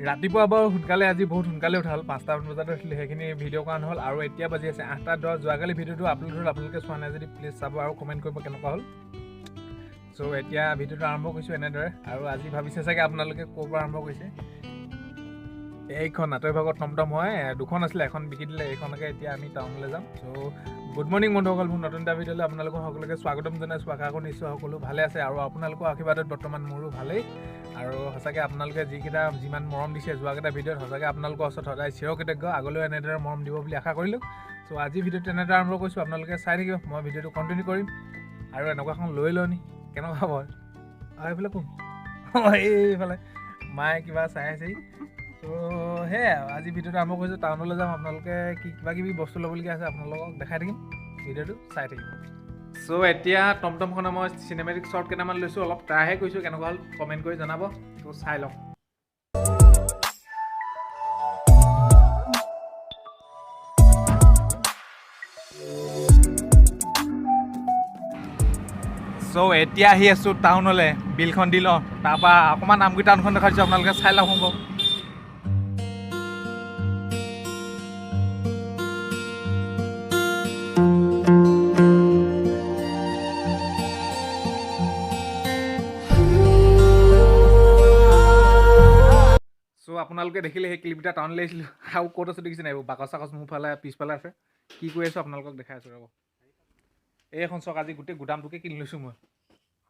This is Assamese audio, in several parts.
ৰাতিপুৱা বাৰু সোনকালে আজি বহুত সোনকালে উঠা হ'ল 5টামান বজাত উঠিলে সেইখিনি ভিডিঅ' কৰা নহ'ল আৰু এতিয়া বাজি আছে 8:10 যোৱাকালি ভিডিঅ'টো আপলোড হ'ল আপোনালোকে চোৱা নাই যদি প্লিজ চাব আৰু কমেণ্ট কৰিব কেনেকুৱা হ'ল চ' এতিয়া ভিডিঅ'টো আৰম্ভ কৰিছোঁ এনেদৰে আৰু আজি ভাবিছে চাগে আপোনালোকে ক'ৰ পৰা আৰম্ভ কৰিছে এইখন নাটৰ ভাগত টমটম হয় দুখন আছিলে এখন বিকি দিলে এইখনকে এতিয়া আমি টাউনলৈ যাম চ' গুড মৰ্ণিং বন্ধুসকল মোৰ নতুন এটা ভিডিঅ'লৈ আপোনালোকক সকলোকে স্বাগতম জনাইছোঁ আশা কৰোঁ নিশ্চয় সকলো ভালে আছে আৰু আপোনালোকৰ আশীৰ্বাদত বৰ্তমান মোৰো ভালেই আৰু সঁচাকৈ আপোনালোকে যিমান মৰম দিছে যোৱাকেইটা ভিডিঅ'ত সঁচাকৈ আপোনালোকৰ ওচৰত সদায় চিৰকৃতজ্ঞ আগলৈও এনেদৰে মৰম দিব বুলি আশা কৰিলোঁ চ' আজি ভিডিঅ'টো এনেদৰে আৰম্ভ কৰিছোঁ আপোনালোকে চাই থাকিব মই ভিডিঅ'টো কণ্টিনিউ কৰিম আৰু এনেকুৱাখন লৈ লওঁ কেনেকুৱা হ'ব এইফালে কোন এইফালে মায়ে কিবা চাই আছেহি ত' সেয়াই আজি ভিডিঅ'টো আৰম্ভ কৰিছোঁ টাউনলৈ যাম আপোনালোকে কিবা কিবি বস্তু ল'বলগীয়া আছে আপোনালোকক দেখাই থাকিম ভিডিঅ'টো চাই থাকিম চ' এতিয়া টমটমখনে মই চিনেমেটিক শ্বৰ্ট কেইটামান লৈছোঁ অলপ ট্ৰাইহে কৰিছোঁ কেনেকুৱা হ'ল কমেণ্ট কৰি জনাব ত' চাই লওঁ চ' এতিয়া আহি আছোঁ টাউনলৈ বিলখন দি লওঁ তাৰপৰা অকণমান নামগুৰি টাউনখন দেখাই দিছোঁ আপোনালোকে চাই লওক হ'ব চ' আপোনালোকে দেখিলে সেই ক্লিপকেইটা টাউনলৈ আহিছিলোঁ আৰু ক'ত আছোঁ দেখিছে নাই এইবোৰ বাকচ চাকচ মোৰ ফালে পিছফালে আছে কি কৰি আছোঁ আপোনালোকক দেখাই আছোঁ ৰ'ব এইখন চাওক আজি গোটেই গুদামটোকে কিনি লৈছোঁ মই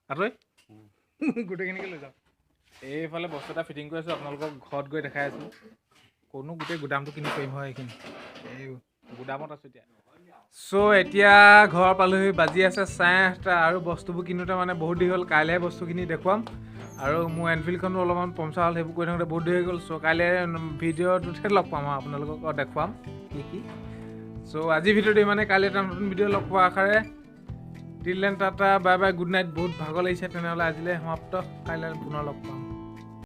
আতৈ গোটেইখিনিকে লৈ যাওঁ এইফালে বস্তু এটা ফিটিং কৰি আছোঁ আপোনালোকক ঘৰত গৈ দেখাই আছোঁ কোনো গোটেই গুদামটো কিনি পাৰিম হয় এইখিনি এই গুদামত আছোঁ এতিয়া চ' এতিয়া ঘৰ পালোহি বাজি আছে 8:30 আৰু বস্তুবোৰ কিনোতে মানে বহুত দেৰি হ'ল কাইলৈহে বস্তুখিনি দেখুৱাম আৰু মোৰ এনফিল্ডখনো অলপমান পমচাৰ হ'ল সেইবোৰ কৰি থাকোঁতে বহুত দেৰি হৈ গ'ল চ' কাইলৈ ভিডিঅ'টোতে লগ পাম আৰু আপোনালোকক দেখুৱাম কি চ' আজি ভিডিঅ'টো মানে কাইলৈ এটা নতুন ভিডিঅ' লগ পোৱা আশাৰে till then tata bye bye good night বহুত ভাগৰ লাগিছে তেনেহ'লে আজিলৈ সমাপ্ত কাইলৈ পুনৰ লগ পাম